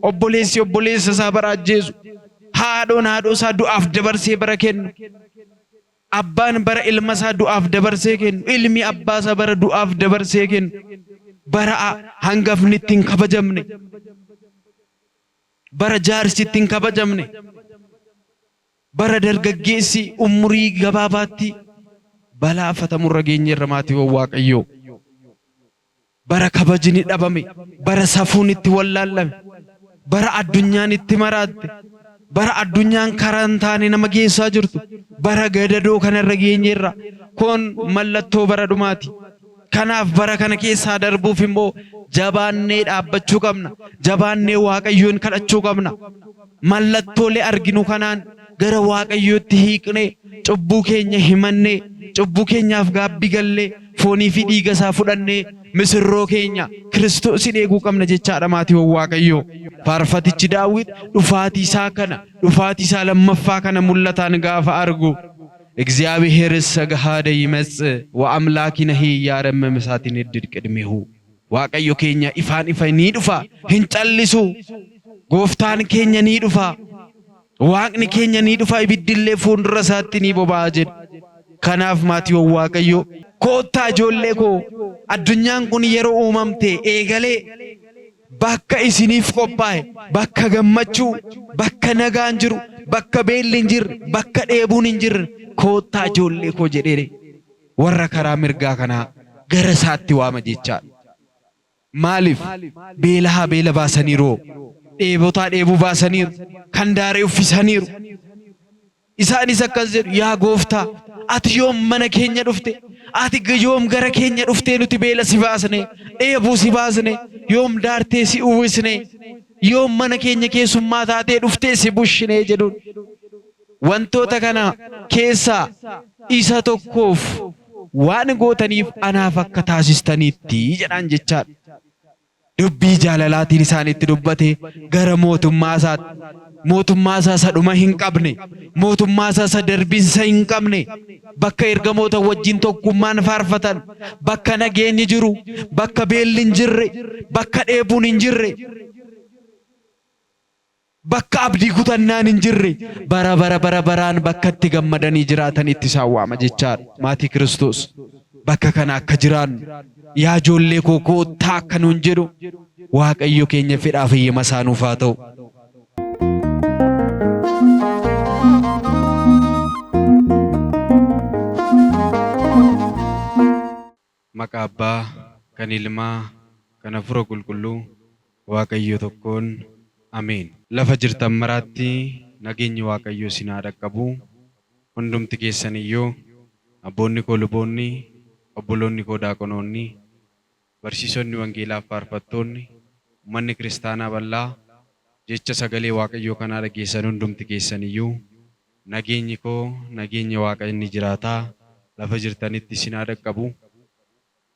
obboleessi obboleessa isaa bara ajjeesu, haadhoon haadhoo isaa du'aaf dabarsee bara kennu, abbaan bara ilma isaa du'aaf dabarsee kennu, ilmi abbaa isaa bara du'aaf dabarsee kennu, bara hangafni ittiin kabajamne, bara jaarsi ittiin kabajamne, bara dargaggeessi umurii gabaabaatti balaafatamurra geenyeerra maatii Waaqayyoo. Bara kabajni dhabame, bara safuun itti wallaallame, bara addunyaan itti maraatte, bara addunyaan karaan taane nama geessaa jirtu, bara gadadoo kanarra geenyeerra. Kun mallattoo bara dhumaati. Kanaaf bara kana keessaa darbuuf immoo jabaannee dhaabbachuu qabna. Jabaannee Waaqayyoon kadhachuu qabna. Mallattoolee arginu kanaan gara Waaqayyootti hiiqnee cubbuu keenya himannee, cubbuu keenyaaf gaabbii gallee, foonii fi dhiiga isaa fudhannee misirroo keenya Kiristoosin eeguu qabna jechaadha maatii Waaqayyoo. Faarfatichi Daawit dhufaatii isaa kana, dhufaatii isaa lammaffaa kana mul'ataan gaafa argu እግዚአብሔርስ ገሃደ ይመጽእ ወአምላኪነሂ ያረምም እሳትን ይድድ ቅድሜሁ Waaqayyo keenya ifaan ifa ni dhufa, hin callisu. Gooftaan keenya ni dhufa, Waaqni keenya ni dhufa, ibiddillee fuuldura isaatti ni boba'a jedha. Kanaaf maatii Waaqayyo koottaa ijoollee koo, addunyaan kun yeroo uumamte eegalee bakka isiniif qophaa'e, bakka gammachuu, bakka nagaan jiru, bakka beelli hin jirre, bakka dheebuun hin jirre koottaa ijoollee koo jedhee warra karaa mirgaa kanaa gara isaatti waama jechaadha. Maaliif beelaa beela baasaniiru, dheebotaa dheebuu baasaniiru, kan daaree uffisaniiru. Isaanis akkas jedhu, yaa Gooftaa, ati yoom mana keenya dhufte? Ati yoom gara keenya dhuftee nuti beela si baasne, dheebuu si baasne, yoom daartee si uwwisne, yoom mana keenya keessummaa taatee dhuftee si bushine jedhuun. Wantoota kana keessaa isa tokkoof waan gootaniif anaaf akka taasistaniitti jedhaan jechaadha. Dubbii jaalalaatiin isaanitti dubbate gara mootummaa isaatti. Mootummaa isaa isa dhuma hin qabne, mootummaa isaa isa darbinsa hin qabne, bakka ergamoota wajjin tokkummaan faarfatan, bakka nageenyi jiru, bakka beelli hin jirre, bakka dheebuun hin jirre, bakka abdii kutannaan hin jirre, bara baraan bakka itti gammadanii jiraatan itti isaan waama jechaadha. Maatii Kiristoos bakka kana akka jiraannu, yaa ijoollee koo koottaa akka nuun jedhu Waaqayyo keenya fedhaaf eeyyama isaa nuuf haa ta'u. Maqaa Abbaa, kan Ilmaa, kan Hafuura Qulqulluu, Waaqayyo tokkoon Ameen. Lafa jirtan maraatti nageenyi Waaqayyo isin haa dhaqqabu. Hundumti keessan iyyuu abboonni koo luboonni, obboloonni koo daaqonoonni, barsiisonni wangeelaaf faarfattoonni, uummanni kiristaanaa bal'aa jecha sagalee Waaqayyoo kanaa dhageessan hundumti keessan iyyuu nageenyi koo, nageenyi Waaqa inni jiraataa lafa jirtanitti isin haa dhaqqabu.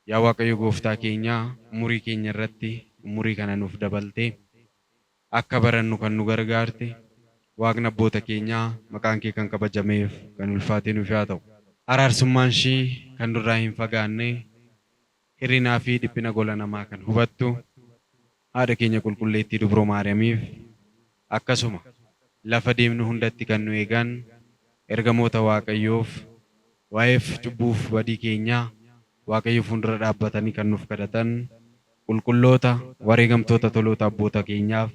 Yaa Waaqayyo Gooftaa keenya, umurii keenya irratti umurii kana nuuf dabaltee akka barannu kan nu gargaarte, Waaqni abboota keenyaa maqaan kee kan kabajameef kan ulfaate nuuf haa ta'u. Araarsummaan ishii kan nurraa hin fagaanne, hirrinaa fi dhiphina gola namaa kan hubattu haadha keenya qulqulleettii Dubroo Maariyaamiif, akkasuma lafa deemnu hundatti kan nu eegan ergamoota Waaqayyoof, waa'eef cubbuuf badii keenyaa Waaqayyo fuuldura dhaabbatanii kan nuuf kadhatan qulqulloota wareegamtoota toloota abboota keenyaaf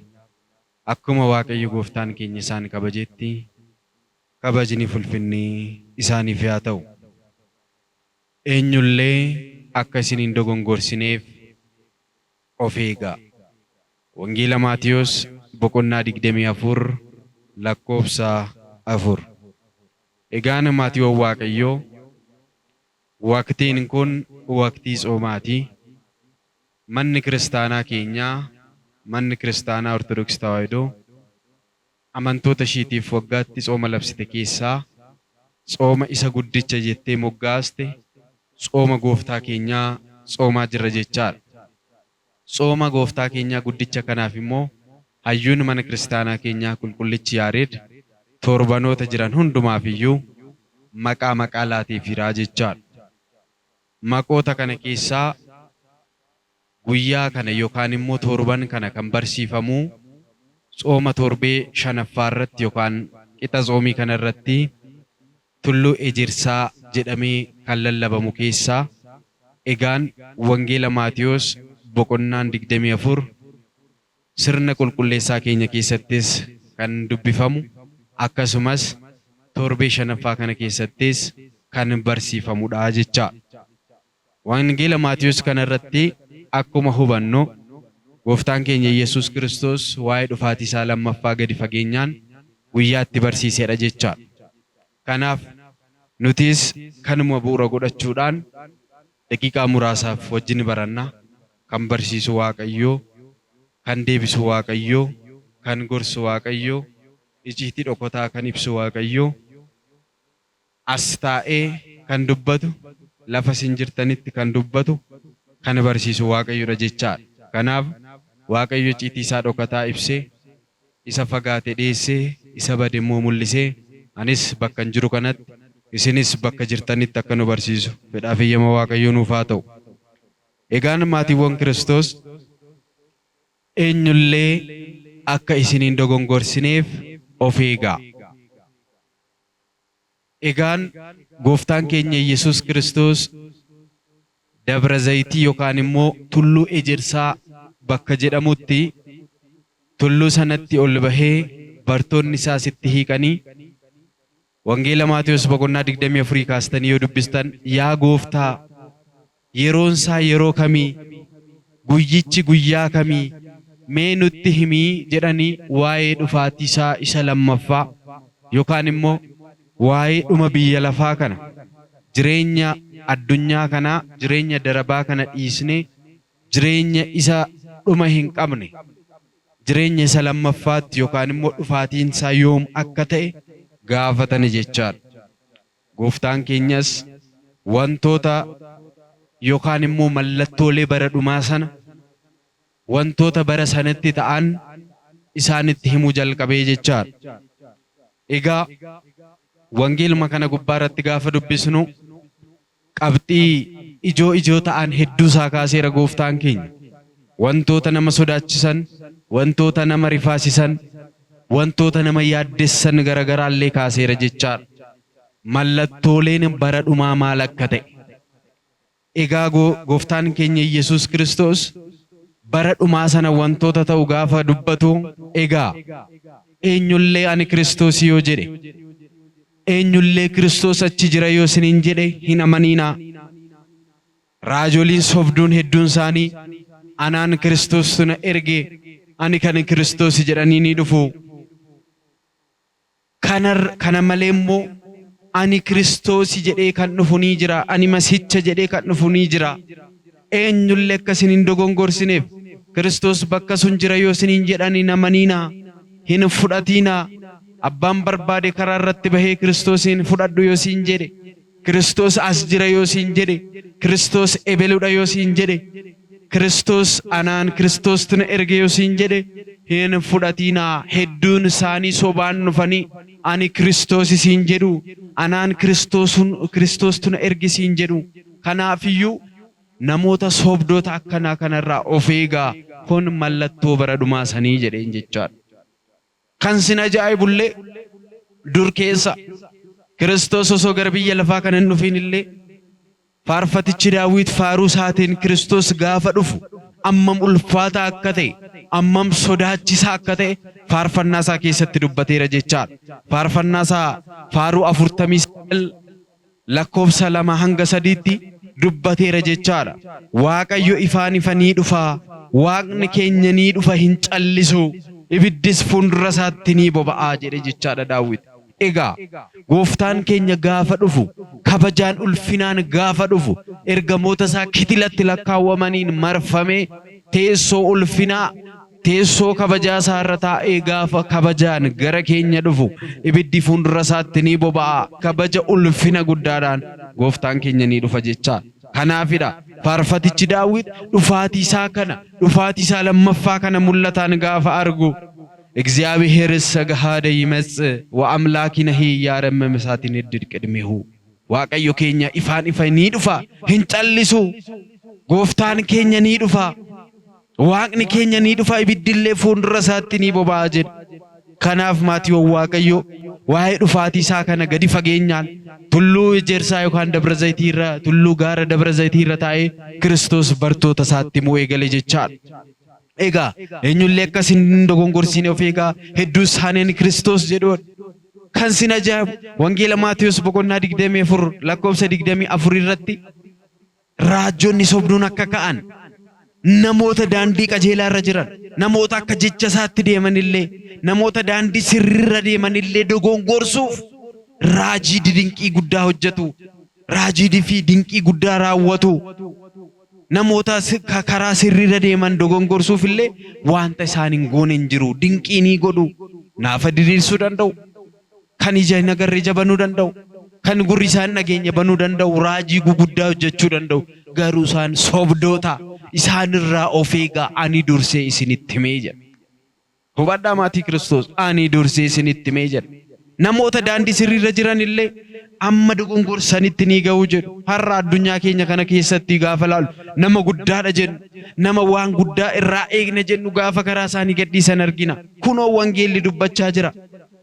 akkuma Waaqayyo Gooftaan keenya isaan kabajetti kabajni ulfinni isaaniif haa ta'u. Eenyullee akka isin hin dogongorsineef of eegaa. Wangeela Maatiyos boqonnaa 24 lakkoofsa 4. Egaan maatiiwwan Waaqayyoo, waqtiin kun waqtii tsoomaati. Manni kiristaanaa keenyaa, manni kiristaanaa Ortodoksii Tawaahidoo amantoota ishiitiif waggaatti tsooma labsite keessaa tsooma isa guddicha jettee moggaaste tsooma Gooftaa keenyaa tsoomaa jirra jechaadha. Tsooma Gooftaa keenyaa guddicha kanaaf immoo hayyuun mana kiristaanaa keenyaa qulqullichi Yaareed torbanoota jiran hundumaaf iyyuu maqaa laatiifiraa jechaadha. Maqoota kana keessaa guyyaa kana yookaan immoo torban kana kan barsiifamuu Tsooma torbee shanaffaa irratti yookaan qixa tsoomii kana irratti tulluu Ejersaa jedhamee kan lallabamu keessaa egaan wangeela Maatiyos boqonnaan 24 sirna qulqulleessaa keenya keessattis kan dubbifamu akkasumas torbee shanaffaa kana keessattis kan barsiifamudha jecha. Wangeela Maatiyos kana irratti akkuma hubannu Gooftaan keenya Yesuus Kiristoos waa'ee dhufaatii isaa lammaffaa gadi fageenyaan guyyaatti barsiiseedha jecha. Kanaaf nutis kanuma bu'uura godhachuudhaan daqiiqaa muraasaaf wajjin baranna. Kan barsiisu Waaqayyoo, kan deebisu Waaqayyoo, kan gorsu Waaqayyoo, icciitii dhokotaa kan ibsu Waaqayyoo, as taa'ee kan dubbatu, lafa isin jirtanitti kan dubbatu, kan barsiisu Waaqayyoodha jechaadha. Kanaaf Waaqayyo icciitii isaa dhokataa ibsee, isa fagaate dhiyeessee, isa bade immoo mul'isee, anis bakka hin jiru kanatti, isinis bakka jirtanitti akka nu barsiisu fedhaaf eeyyama Waaqayyoo nuuf haa ta'u. Egaan maatiiwwan Kiristoos eenyullee akka isin hin dogongorsineef of eegaa. Egaan Gooftaan keenya Yesuus Kiristoos Dabra Zayitii yookaan immoo tulluu Ejersaa bakka jedhamutti tulluu sanatti ol bahee bartoonni isaa sitti hiikanii Wangeela Maatiyos boqonnaa 24 kaastanii yoo dubbistan yaa Gooftaa yeroon isaa yeroo kamii guyyichi guyyaa kamii mee nutti himii jedhanii waa'ee dhufaatii isaa isa lammaffaa yookaan immoo waa'ee dhuma biyya lafaa kana jireenya addunyaa kana jireenya darabaa kana dhiisnee jireenya isa dhuma hin qabne jireenya isa lammaffaatti yookaan immoo dhufaatiin isaa yoom akka ta'e gaafatan jechaadha. Gooftaan keenyas wantoota yookaan immoo mallattoolee bara dhumaa sana wantoota bara sanatti ta'an isaanitti himuu jalqabee jechaadha. Egaa wangeeluma kana gubbaa irratti gaafa dubbisnu qabxii ijoo ta'an hedduu isaa kaaseera Gooftaan keenya. Wantoota nama sodaachisan, wantoota nama rifaasisan, wantoota nama yaaddessan garagaraa illee kaaseera jechaadha. Mallattooleen bara dhumaa maal akka ta'e. Egaa Gooftaan keenya Yesuus Kiristoos bara dhumaa sana wantoota ta'u gaafa dubbatu egaa eenyullee ani Kiristoos yoo jedhe eenyullee Kiristoos achi jira yoo isiniin jedhe hin amaniinaa. Raajoliin sobduun hedduun isaanii anaan Kiristoos tuna erge ani kan Kiristoos jedhanii ni dhufu. Kana malee immoo ani Kiristoos jedhee kan dhufu ni jira, ani Masiicha jedhee kan dhufu ni jira. Eenyullee akka isin hin dogongorsineef Kiristoos bakka sun jira yoo isiniin jedhan hin amaniinaa, hin fudhatiinaa. Abbaan barbaade karaa irratti bahee Kiristoosin fudhadhu yoo siin jedhe, Kiristoos as jira yoo siin jedhe, Kiristoos ebeluudha yoo siin jedhe, Kiristoos anaan Kiristoos tuna erge yoo siin jedhe hin fudhatiinaa. Hedduun isaanii sobaan dhufanii ani Kiristoos siin jedhu, anaan Kiristoos tuna erge siin jedhu. Kanaafiyyuu namoota sobdoota akkanaa kanarraa of eegaa, kun mallattoo bara dhumaa sanii jedheen jechaadha. Kan sin ajaa'ibullee dur keessa Kiristoos osoo gara biyya lafaa kana hin dhufin illee faarfatichi Daawit faaruu isaatiin Kiristoos gaafa dhufu ammam ulfaataa akka ta'e, ammam sodaachisaa akka ta'e faarfannaa isaa keessatti dubbateera jechaadha. Faarfannaa isaa faaruu 49 lakkoofsa 2 hanga 3tti dubbateera jechaadha. Waaqayyo ifaan ifanii dhufaa, Waaqni keenya ni dhufa hin callisu, ibiddis fuuldura isaatti ni boba'aa jedhe jechaadha Daawit. Egaa Gooftaan keenya gaafa dhufu kabajaan ulfinaan gaafa dhufu ergamoota isaa kitilatti lakkaawwamaniin marfamee teessoo ulfinaa teessoo kabajaa isaa irra taa'ee gaafa kabajaan gara keenya dhufu ibiddi fuuldura isaatti ni boba'a. Kabaja ulfina guddaadhaan Gooftaan keenya ni dhufa jechaa. Kanaafidha faarfatichi Daawit dhufaatii isaa lammaffaa kana mul'ataan gaafa argu እግዚአብሔርስ ገሃደ ይመጽእ ወአምላኪነሂ ያረመመ እሳትን ይድድ ቅድሜሁ waaqayyo keenya ifaan ifa ni dhufa hin callisu gooftaan keenya ni dhufa Waaqni keenya ni dhufa ibiddillee fuuldura isaatti ni boba'a jedhe. Kanaaf maatiiwwan Waaqayyoo waa'ee dhufaatii isaa kana gadi fageenyaan tulluu Ejersaa yookaan Dabra Zayitii irra tulluu gaara Dabra Zayitii irra taa'ee Kiristoos bartoota isaatti immoo eegale jechaadha. Egaa eenyullee akkas hin dogongorsiine of eegaa hedduu isaaniin Kiristoos jedhu kan sin ajaa'ibu wangeela Maatiyos boqonnaa 24 lakkoofsa 24 irratti raajonni sobduun akka ka'an namoota daandii qajeelaa irra jiran namoota akka jecha isaatti deeman illee namoota daandii sirriirra deeman illee dogongorsuuf raajii dinqii guddaa hojjetu raajii fi dinqii guddaa raawwatu namoota karaa sirriirra deeman dogongorsuuf illee wanta isaan hin goone hin jiru dinqii ni godhu naafa diriirsuu danda'u kan ija hin agarre ija banuu danda'u kan gurri isaan dhageenya banuu danda'u raajii guguddaa hojjechuu danda'u garuu isaan sobdoota isaanirraa of eegaa ani dursee isinitti himee jedha. Hubadhaa maatii Kiristoos ani dursee isinitti himee jedha. Namoota daandii sirriirra jiran illee amma dogongorsanitti ni ga'u jedhu. Har'a addunyaa keenya kana keessatti gaafa laalu nama guddaadha jennu nama waan guddaa irraa eegna jennu gaafa karaa isaanii gadhiisan argina. Kunoo wangeelli dubbachaa jira.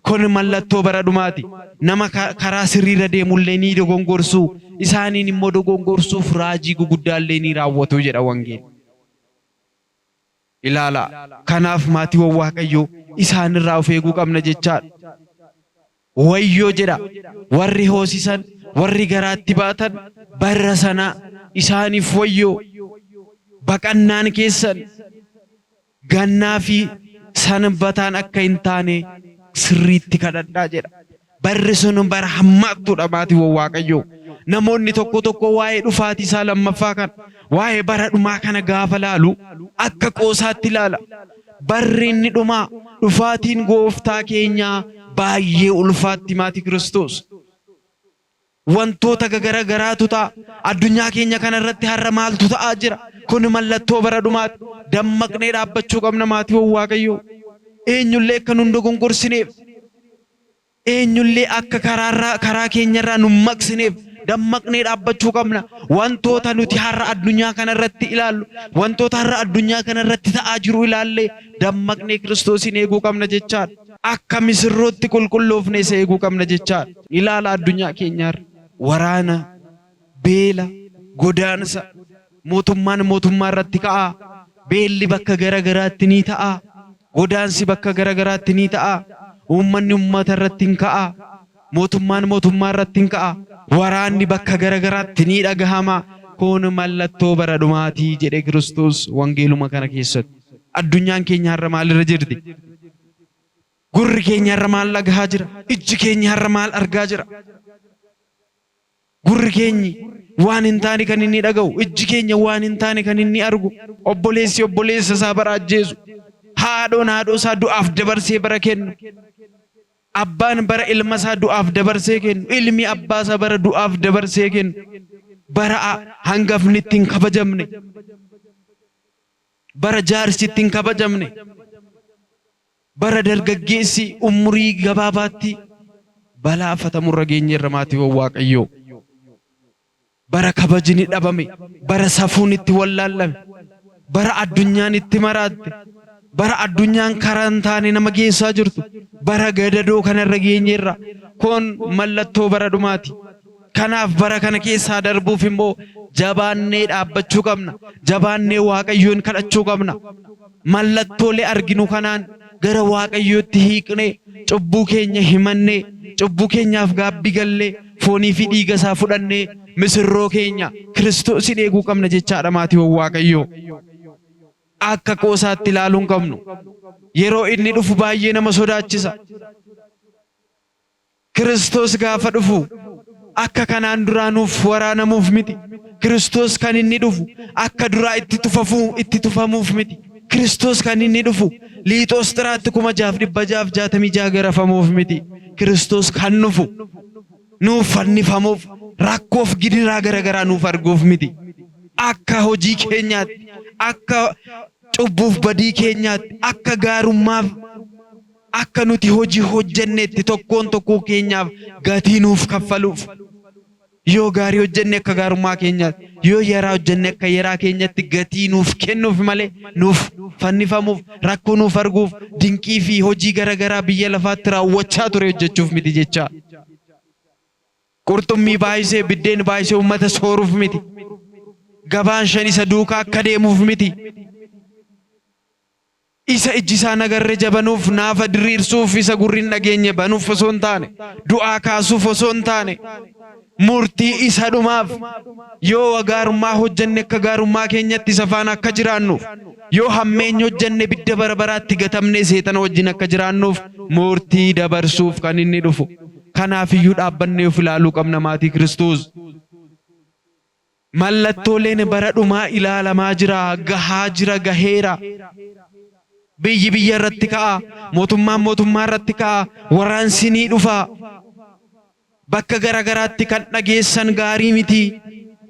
Kun mallattoo bara dhumaati. Nama karaa sirriirra deemullee ni dogongorsu. Isaaniin immoo dogongorsuuf raajii guguddaallee ni raawwatu jedha wangeelli. Ilaala. Kanaaf maatiiwwan Waaqayyoo isaanirraa of eeguu qabna jechaadha. Wayyoo jedha warri hoosisan warri garaatti baatan barra sana isaaniif wayyoo baqannaan keessan gannaa fi sanbataan akka hin taane sirriitti kadhadhaa jedha. Barri sun bara hammaattuudha maatiiwwan Waaqayyoo. Namoonni tokko tokko waa'ee dhufaatii isaa lammaffaa kan waa'ee bara dhumaa kana gaafa laalu akka qoosaatti ilaala. Barri inni dhumaa dhufaatiin gooftaa keenyaa baay'ee ulfaatti maatii Kiristoos. Wantoota gara garaatu ta'a. Addunyaa keenya kana irratti har'a maaltu ta'aa jira? Kun mallattoo bara dhumaati. Dammaqnee dhaabbachuu qabna maatiiwwan Waaqayyoo. Eenyullee akka nun dogongorsineef eenyullee akka karaa keenyarraa nun maqsineef dammaqnee dhaabbachuu qabna. Wantoota nuti har'a addunyaa kana irratti ilaallu wantoota har'a addunyaa kana irratti ta'aa jiru ilaallee dammaqnee Kiristoosin eeguu qabna jechaadha. Akka misirrootti qulqulloofnee isa eeguu qabna jechaadha. Ilaala addunyaa keenyaarra waraana beela godaansa mootummaa irratti ka'a. Beelli bakka garagaraatti ni ta'a. Godaansi bakka garagaraatti ni ta'a. Uummanni uummata irratti ni ka'a. Mootummaa irratti ni ka'a. Waraanni bakka garagaraatti ni dhagahama. Kun mallattoo bara dhumaatii jedhe Kiristoos wangeeluma kana keessatti. Addunyaan keenya har'a maalirra jirti? Gurri keenya har'a maal dhagahaa jira? Ijji keenya har'a maal argaa jira? Gurri keenyi waan hin taane kan inni dhaga'u, ijji keenya waan hin taane kan inni argu, obboleessi obboleessa isaa bara ajjeesu, haadhoon haadhoo isaa du'aaf dabarsee bara kennu, abbaan bara ilma isaa du'aaf dabarsee kennu, ilmi abbaa isaa bara du'aaf dabarsee kennu, bara hangafni ittiin kabajamne, bara jaarsi ittiin kabajamne, bara dargaggeessi umurii gabaabaatti balaafatamurra geenyeerra maatiiwwan Waaqayyoo. Bara kabajni dhabame, bara safuun itti wallaallame, bara addunyaan itti maraatte, bara addunyaan karaan taane nama geessaa jirtu, bara gadadoo kanarra geenyeerra. Kun mallattoo bara dhumaati. Kanaaf bara kana keessaa darbuuf immoo jabaannee dhaabbachuu qabna. Jabaannee Waaqayyoon kadhachuu qabna. Mallattoolee arginu kanaan gara Waaqayyootti hiiqnee cubbuu keenya himannee cubbuu keenyaaf gaabbii gallee foonii fi dhiiga isaa fudhannee misirroo keenya Kiristoosin eeguu qabna jechaadha maatiiwwan Waaqayyoo. Akka qoosaatti ilaaluun qabnu. Yeroo inni dhufu baay'ee nama sodaachisa. Kiristoos gaafa dhufu akka kanaan duraanuuf waraanamuuf miti. Kiristoos kan inni dhufu akka duraa itti tufamuuf miti. Kiristoos kan inni dhufu Liixoostiraatti 666 garafamuuf miti. Kiristoos kan dhufu nuuf fannifamuuf rakkoof gidiraa garagaraa nuuf arguuf miti. Akka hojii keenyaatti, akka cubbuuf badii keenyaatti, akka gaarummaaf, akka nuti hojii hojjenneetti tokkoon tokkoo keenyaaf gatii nuuf kaffaluuf. Yoo gaarii hojjenne akka gaarummaa keenyaatti, yoo yaraa hojjenne akka yaraa keenyatti gatii nuuf kennuuf malee nuuf fannifamuuf rakkoo nuuf arguuf dinqii fi hojii garaagaraa biyya lafaatti raawwachaa ture hojjechuuf miti jecha. Qurxummii baay'isee biddeen baay'isee uummata sooruuf miti. Gabaan shan isa duukaa akka deemuuf miti. Isa ijji isaa nagarree jabanuuf naafa diriirsuuf isa gurri dhageenye banuuf osoo hin taane du'aa kaasuuf osoo hin taane murtii isa dhumaaf yoo gaarummaa hojjenne akka gaarummaa keenyatti isa faana akka jiraannuuf yoo hammeenya hojjenne bidda bara baraatti gatamne seetana wajjin akka jiraannuuf murtii dabarsuuf kan inni dhufu. Kanaaf iyyuu dhaabbannee of ilaaluu qabna maatii Kiristoos. Mallattooleen bara dhumaa ilaalamaa jira, gahaa jira, gaheera. Biyyi biyya irratti ka'a, mootummaa irratti ka'a, waraansi ni dhufa. Bakka garagaraatti kan dhageessan gaarii miti.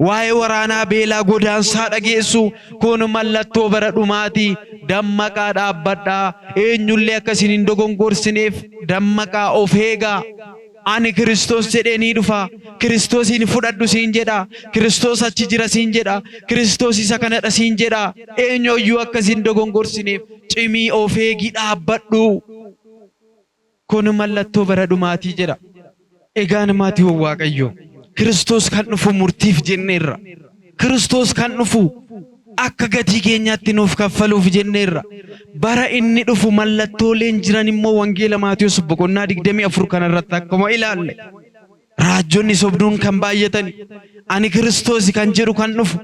Waa'ee waraanaa beelaa godaansaa dhageessu kun mallattoo bara dhumaati. Dammaqaa dhaabbadhaa. Eenyullee akkasiin hin dogongorsineef dammaqaa of eegaa. Ani Kiristoos jedhee ni dhufa. Kiristoosiin fudhadhu siin jedha. Kiristoos achi jira siin jedha. Kiristoos isa kanadha siin jedha. Eenyuyyuu akkasiin dogongorsineef cimii of eegi dhaabbadhu. Kun mallattoo bara dhumaatii jedha. Egaan maatii Waaqayyo Kiristoos kan dhufu murtiif jenneerra. Kiristoos kan dhufu akka gatii keenyaatti nuuf kaffaluuf jenneerra. Bara inni dhufu mallattooleen jiran immoo wangeela Maatiyos boqonnaa 24 kanarratti akkuma ilaalle raajonni sobduun kan baay'atan ani Kiristoos kan jedhu kan dhufu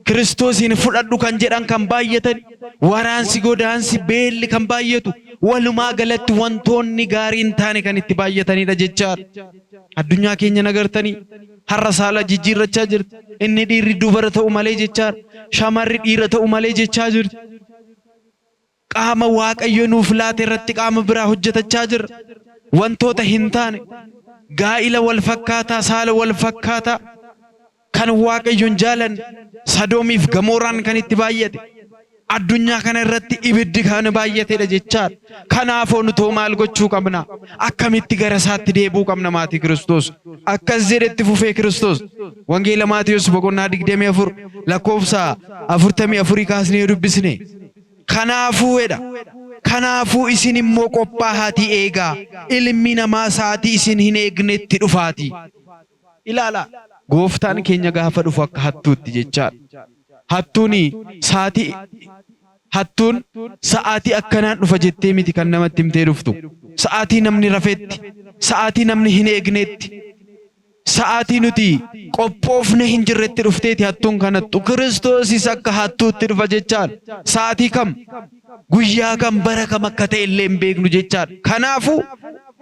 Kiristoosiin fudhadhu kan jedhan kan baay'atan waraansi godaansi beelli kan baay'atu walumaa galatti wantoonni gaariin taane kan itti baay'atanidha jechaadha. Addunyaa keenya nagartanii har'a saala jijjiirrachaa jirti. Inni dhiirri dubara ta'u malee jechaadha. Shamarri dhiira ta'u malee jechaa jirti. Qaama Waaqayyo nuuf laate irratti qaama biraa hojjetachaa jirra. Wantoota hin taane gaa'ila wal fakkaataa saala wal fakkaataa kan Waaqayyoon jaalanne Sadoomiif Gamooraan kan itti baay'ate. Addunyaa kana irratti ibiddi kan baay'atedha jechaadha. Kanaafuu nuti maal gochuu qabna? Akkamitti gara isaatti deebi'uu qabna maatii Kiristoos? Akkas jedhetti fufee Kiristoos wangeela Maatiyos boqonnaa 24 lakkoofsa 44 kaasnee dubbisne. Kanaafuu isin immoo qophaa'aatii eegaa. Ilmi namaa sa'aatii isin hin eegnetti dhufaatii. Ilaala gooftaan keenya gaafa dhufu akka hattuutti jechaadha. Hattuun sa'aatii akkanaan dhufa jettee miti kan namatti himtee dhuftu. Sa'aatii namni rafetti, sa'aatii namni hin eegnetti, sa'aatii nuti qophoofne hin jirretti dhufteeti hattuun kanattu. Kiristoosis akka hattuutti dhufa jechaadha. Sa'aatii kam, guyyaa kam, bara kam akka ta'e illee hin beeknu jechaadha. Kanaafuu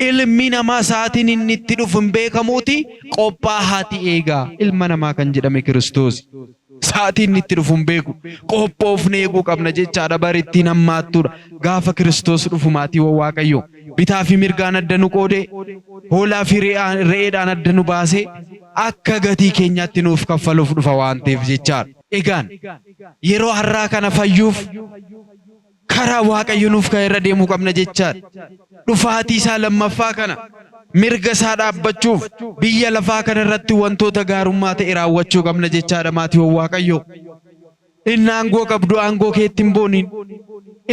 ilmi namaa sa'aatiin inni itti dhufu hin beekamuuti. Qophaa'aatii eegaa. Ilma namaa kan jedhame Kiristoos. Sa'aatiin inni itti dhufu hin beeku. Qophoofne eeguu qabna jechaadha. Bara ittiin hammaattuudha. Gaafa Kiristoos dhufu maatii Waaqayyo bitaa fi mirgaan adda nu qoodee hoolaa fi re'eedhaan adda nu baasee akka gatii keenyaatti nuuf kaffaluuf dhufa waan ta'eef jechaadha. Egaan yeroo har'aa kana fayyuuf karaa Waaqayyo nuuf kan irra deemuu qabna jechaadha. Dhufaatii isaa lammaffaa kana mirga isaa dhaabbachuuf biyya lafaa kana irratti wantoota gaarummaa ta'e raawwachuu qabna jechaadha maatii Waaqayyo. Inni aangoo qabdu aangoo keetti hin booniin.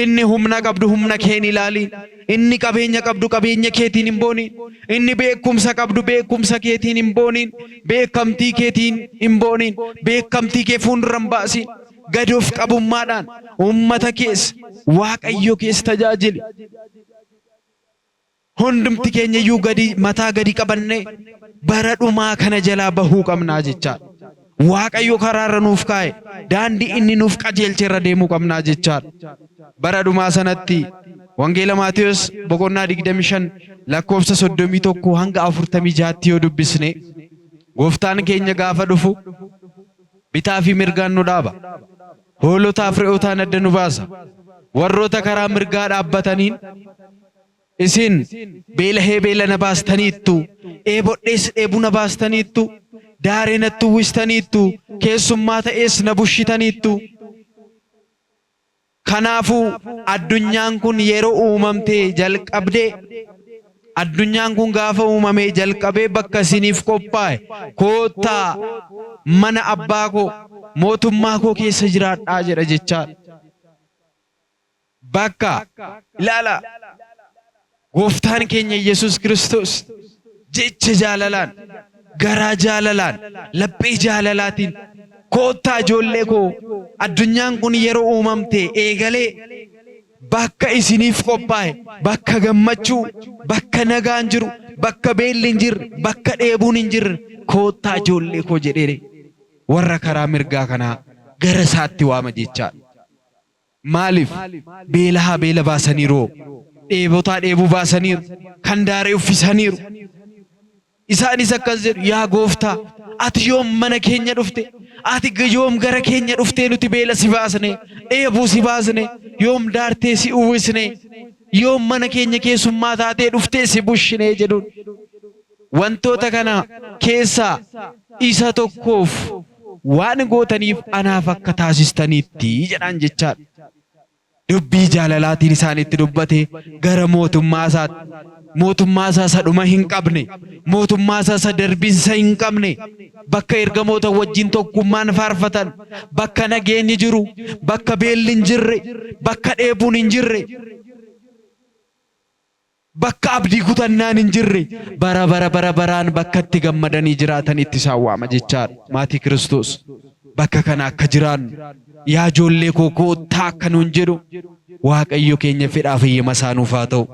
Inni humna qabdu humna kee hin ilaaliin. Inni qabeenya qabdu qabeenya keetiin hin booniin. Inni beekumsa qabdu beekumsa keetiin hin booniin. Beekamtii keetiin hin booniin. Beekamtii kee fuuldura hin baasiin. Gad of qabummaadhaan uummata keessa Waaqayyo keessa tajaajili. Hundumti keenya iyyuu mataa gadi qabannee bara dhumaa kana jalaa bahuu qabnaa jechaadha. Waaqayyo karaarra nuuf kaa'e daandii inni nuuf qajeelche irra deemuu qabnaa jechaadha. Bara dhumaa sanatti wangeela Maatiyos boqonnaa 25 lakkoofsa 31 hanga 46 yoo dubbisne gooftaan keenya gaafa dhufu bitaa fi mirgaan nu dhaaba. Hoolotaaf re'ootaan adda nu baasa. Warroota karaa mirgaa dhaabbataniin isin beela na baastaniittu, dheebodhees dheebuu na baastaniittu, daaree natti uwwistaniittu, keessummaa ta'ees na bushitaniittu. Kanaafuu addunyaan kun yeroo uumamtee jalqabdee addunyaan kun gaafa uumamee jalqabee bakka isiniif qophaa'e koottaa mana abbaa koo mootummaa koo keessa jiraadhaa jedha jechaadha. Bakka ilaala gooftaan keenya Yesuus Kiristoos jecha jaalalaan garaa jaalalaan laphee jaalalaatiin koottaa ijoollee koo addunyaan kun yeroo uumamte eegalee bakka isiniif qophaa'e bakka gammachuu bakka nagaan jiru bakka beelli hin jirre bakka dheebuun hin jirre koottaa ijoollee koo jedhee warra karaa mirgaa kanaa gara isaatti waama jechaadha. Maaliif beelaa beela baasaniiru dheebotaa dheebuu baasaniiru kan daaree uffisaniiru. Isaanis akkas jedhu yaa gooftaa ati yoom mana keenya dhufte ati yoom gara keenya dhuftee nuti beela si baasne dheebuu si baasne yoom daartee si uwwisne yoom mana keenya keessummaa taatee dhuftee si bushine jedhuun. Wantoota kana keessaa isa tokkoof waan gootaniif anaaf akka taasistaniitti jedhaan jechaadha. Dubbii jaalalaatiin isaanitti dubbate gara mootummaa isaa isa dhuma hin qabne mootummaa isaa isa darbinsa hin qabne bakka ergamoota wajjin tokkummaan faarfatan bakka nageenyi jiru bakka beelli hin jirre bakka dheebuun hin jirre bakka abdii kutannaan hin jirre bara baraan bakka itti gammadanii jiraatan itti isaan waama jechaadha. Maatii Kiristoos bakka kana akka jiraannu yaa ijoollee koo koottaa akka nuun jedhu Waaqayyo keenya fedhaaf eeyyama isaanuuf haa ta'u.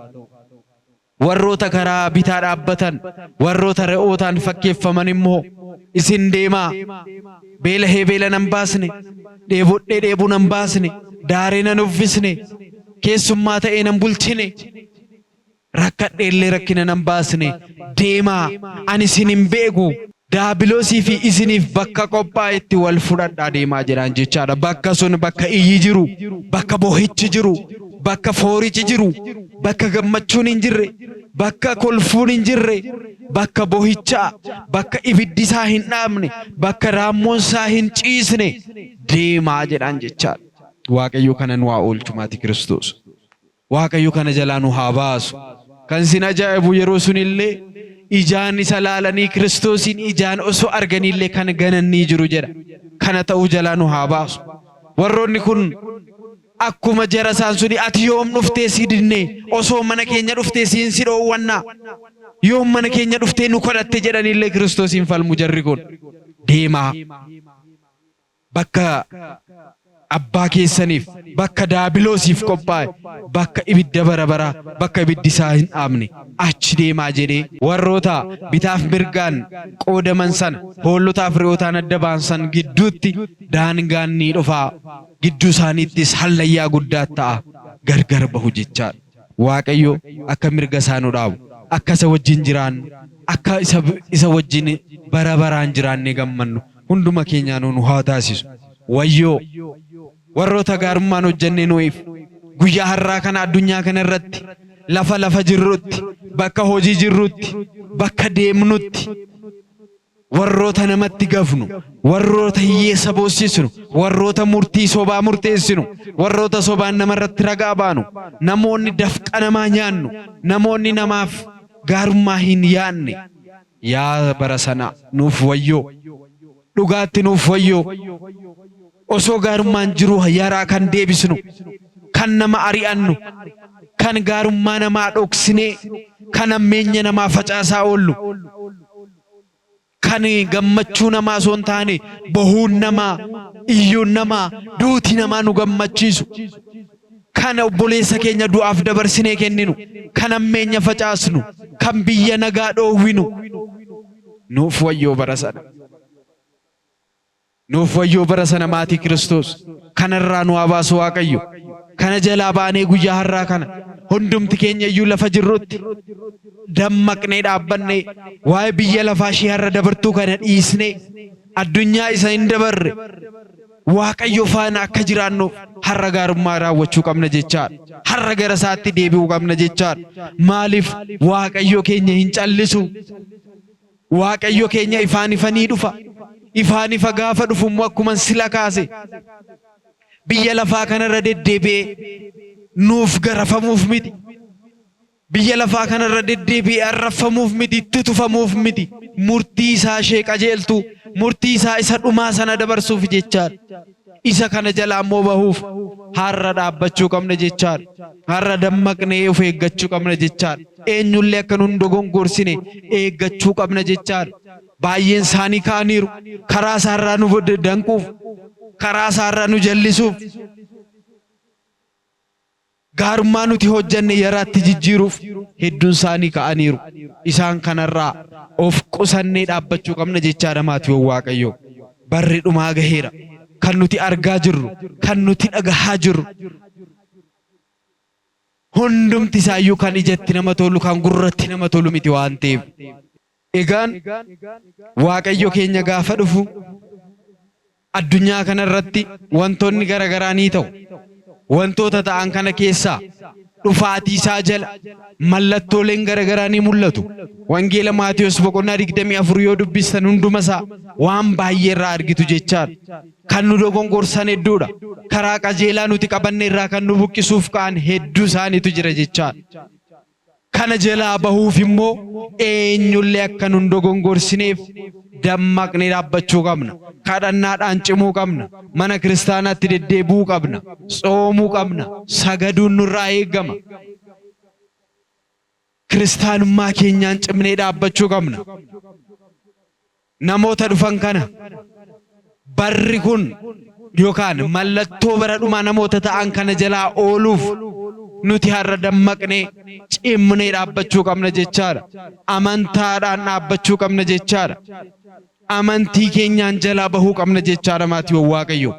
Warroota karaa bitaa dhaabbatan warroota re'ootaan fakkeeffaman immoo isin deemaa beelahee beela nan baasne dheebodhee dheebuu nan baasne daaree nan uffisne keessummaa ta'ee nan bulchine rakkadheellee rakkina nan baasne deemaa ani isin hin beeku daabiloosii fi isiniif bakka qophaa'etti wal fudhadhaa deemaa jedhaan jechaadha. Bakka sun bakka iyyi jiru bakka boohichi jiru bakka foorichi jiru bakka gammachuun hin jirre bakka kolfuun hin jirre bakka boohichaa bakka ibiddi isaa hin dhaamne bakka raammoon isaa hin ciisne deemaa jedhaan jechaadha. Waaqayyo kana nu haa oolchu maatii Kiristoos. Waaqayyo kana jalaa nu haa baasu. Kan isin ajaa'ibu yeroo sunillee ijaan isa laalanii Kiristoosin ijaan osoo arganillee kan ganannii jiru jedha. Kana ta'uu jalaa nu haa baasu. Warroonni kun akkuma jara isaan suni ati yoom dhuftee si dinne osoo mana keenya dhuftee siin si dhoowwannaa yoom mana keenya dhuftee nu kadhatte jedhanillee Kiristoosin falmu jarri kun deemaa bakka abbaa keessaniif bakka daabiloosiif qophaa'e bakka ibidda bara bakka ibiddi isaa hin dhaamne achi deemaa jedhee warroota bitaaf mirgaan qoodaman sana hoollotaaf re'ootaan adda baansan gidduutti daangaan ni dhufaa gidduu isaaniittis hallayyaa guddaa ta'a gargar bahu jechaadha. Waaqayyo akka mirga isaa nu dhaabu akka isa wajjin jiraannu akka isa wajjin bara baraan jiraannee gammannu hunduma keenyaa nu haa taasisu. Wayyoo warroota gaarummaan hojjennee nuuf guyyaa har'aa kana addunyaa kana irratti lafa jirrutti bakka hojii jirrutti bakka deemnutti warroota namatti gafnu warroota hiyyeessa boossisnu warroota murtii sobaa murteessinu warroota sobaan namarratti ragaa baanu namoonni dafqa namaa nyaannu namoonni namaaf gaarummaa hin yaanne yaa bara sana nuuf wayyoo dhugaatti nuuf wayyoo osoo gaarummaan jiru yaraa kan deebisnu kan nama ari'annu kan gaarummaa namaa dhoksinee kan ammeenya namaa facaasaa oollu kan gammachuu namaa osoo hin taane bohuun namaa iyyuun namaa duuti namaa nu gammachiisu kan obboleessa keenya du'aaf dabarsinee kenninu kan ammeenya facaasnu kan biyya nagaa dhoowwinu nuuf wayyoo bara sana. Nuuf wayyoo bara sana maatii Kiristoos kanarraa nu haa baasu Waaqayyo. Kana jalaa baanee guyyaa har'aa kana hundumti keenya iyyuu lafa jirrutti dammaqnee dhaabbannee waa'ee biyya lafaa ishee har'a dabartuu kana dhiisnee addunyaa isa hin dabarre Waaqayyo faana akka jiraannuuf har'a gaarummaa raawwachuu qabna jechaadha. Har'a gara isaatti deebi'uu qabna jechaadha. Maaliif Waaqayyo keenya hin callisu? Waaqayyo keenya ifaan ifanii dhufa. Ifaan ifa gaafa dhufummoo akkuma sila kaase biyya lafaa kanarra deddeebi'ee nuuf garafamuuf miti biyya lafaa kanarra deddeebi'ee arraffamuuf miti, itti tufamuuf miti, murtii isaa ishee qajeeltu, murtii isaa isa dhumaa sana dabarsuuf jechaadha. Isa kana jalaa immoo bahuuf har'a dhaabbachuu qabna jechaadha. Har'a dammaqnee of eeggachuu qabna jechaadha. Eenyullee akka nu hin dogongorsine eeggachuu qabna jechaadha. Baay'een isaanii ka'aniiru karaa isaarraa nu danquuf, karaa isaarraa nu jallisuuf, gaarummaa nuti hojjenne yaraatti jijjiiruuf hedduun isaanii ka'aniiru. Isaan kanarraa of qusannee dhaabbachuu qabna jechaadha maatiiwwan Waaqayyoo. Barri dhumaa gaheera. Kan nuti argaa jirru, kan nuti dhagahaa jirru, hundumti isaayyuu kan ijatti nama tolu, kan gurratti nama tolu miti waan ta'eef. Egaan Waaqayyo keenya gaafa dhufu addunyaa kanarratti wantoonni garagaraa ni ta'u. Wantoota ta'an kana keessaa dhufaatii isaa jala mallattooleen garagaraa ni mul'atu. Wangeela Maatiyos boqonnaa 24 yoo dubbistan hunduma isaa waan baay'ee irraa argitu jechaadha. Kan nu dogongorsan hedduudha. Karaa qajeelaa nuti qabanne irraa kan nu buqqisuuf ka'an hedduu isaaniitu jira jechaadha. Kana jalaa bahuuf immoo eenyullee akka nu dogongorsineef dammaqnee dhaabbachuu qabna. Kadhannaadhaan cimuu qabna. Mana kiristaanaatti deddeebi'uu qabna. Tsoomuu qabna. Sagaduun nurraa eegama. Kiristaanummaa keenyaan cimnee dhaabbachuu qabna. Namoota dhufan kana barri kun yookaan mallattoo bara dhumaa namoota ta'an kana jalaa ooluuf nuti har'a dammaqnee cimnee dhaabbachuu qabna jechaadha. Amantaadhaan dhaabbachuu qabna jechaadha. Amantii keenyaan jalaa bahuu qabna jechaadha maatiiwwan Waaqayyoo.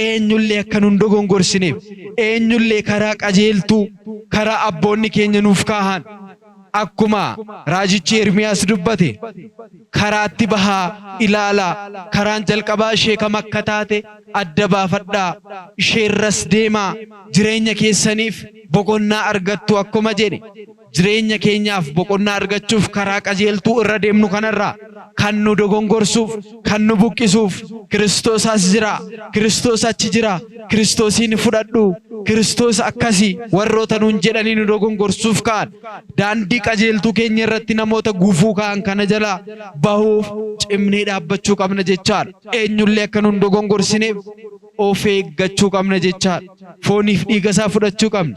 Eenyullee akka nu hin dogongorsineef, eenyullee karaa qajeeltuu, karaa abboonni keenya nuuf kaahan akkuma raajichi Ermiyaas dubbate karaatti bahaa ilaalaa, karaan jalqabaa ishee kam akka taate adda baafadhaa, isheerras deemaa, jireenya keessaniif boqonnaa argattu akkuma jedhe. Jireenya keenyaaf boqonnaa argachuuf karaa qajeeltuu irra deemnu kanarraa kan nu dogongorsuuf, kan nu buqqisuuf Kiristoos as jira, Kiristoos achi jira, Kiristoosiin fudhadhu, Kiristoos akkasii warroota nuun jedhanii nu dogongorsuuf ka'an daandii qajeeltuu keenya irratti namoota gufuu ka'an kana jalaa bahuuf cimnee dhaabbachuu qabna jechaadha. Eenyullee akka nu hin dogongorsineef of eeggachuu qabna jechaadha. Fooniif dhiiga isaa fudhachuu qabna.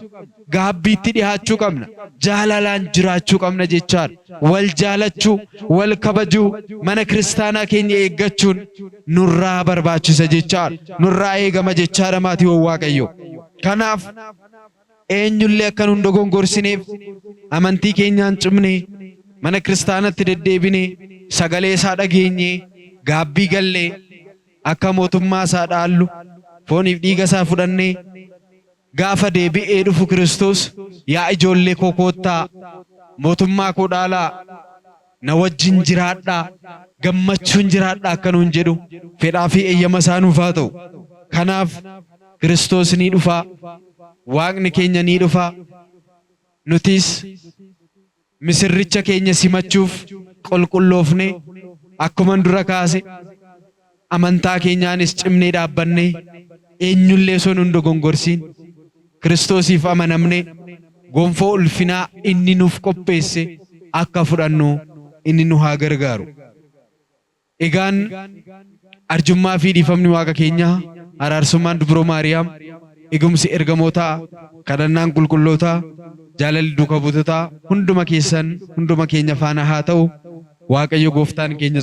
Gaabbiitti dhihaachuu qabna. Jaalalaan jiraachuu qabna jechaadha. Wal jaalachuu, wal kabajuu, mana kiristaanaa keenya eeggachuun nurraa barbaachisa jechaadha. Nurraa eegama jechaadha maatiiwwan Waaqayyoo. Kanaaf eenyullee akka nu hin dogongorsineef amantii keenyaan cimnee mana kiristaanatti deddeebinee sagalee isaa dhageenyee gaabbii gallee akka mootummaa isaa dhaallu fooniif dhiiga isaa fudhannee gaafa deebi'ee dhufu Kiristoos yaa ijoollee koo koottaa mootummaa koo dhaalaa na wajjin jiraadhaa gammachuun jiraadhaa akka nuun jedhu fedhaa fi eeyyama isaa nuuf haa ta'u. Kanaaf Kiristoos ni dhufaa, Waaqni keenya ni dhufaa, nutis misirricha keenya simachuuf qulqulloofne akkuma dura kaase amantaa keenyaanis cimnee dhaabbannee eenyullee osoo nu hin dogongorsiin Kiristoosiif amanamne gonfoo ulfinaa inni nuuf qopheesse akka fudhannu inni nu haa gargaaru. Egaan arjummaa fi dhiifamni Waaqa keenyaa, araarsummaan dubroo Maariyaam, eegumsi ergamootaa, kadhannaan qulqullootaa, jaalalli duuka buutotaa hunduma keessan hunduma keenya faana haa ta'u. Waaqayyo gooftaan keenya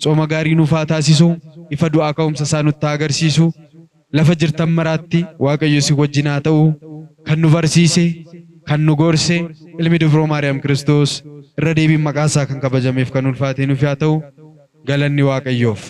tsooma gaarii nuuf haa taasisu, ifa du'aa ka'umsa isaa nutti haa agarsiisu. Lafa jirtan maraatti Waaqayyo si wajjin haa ta'u. Kan nu barsiise, kan nu gorse ilmi dubroo Maariyaam Kiristoos irra deebiin maqaa isaa kan kabajameef kan ulfaate nuuf haa ta'u. Galanni Waaqayyoof.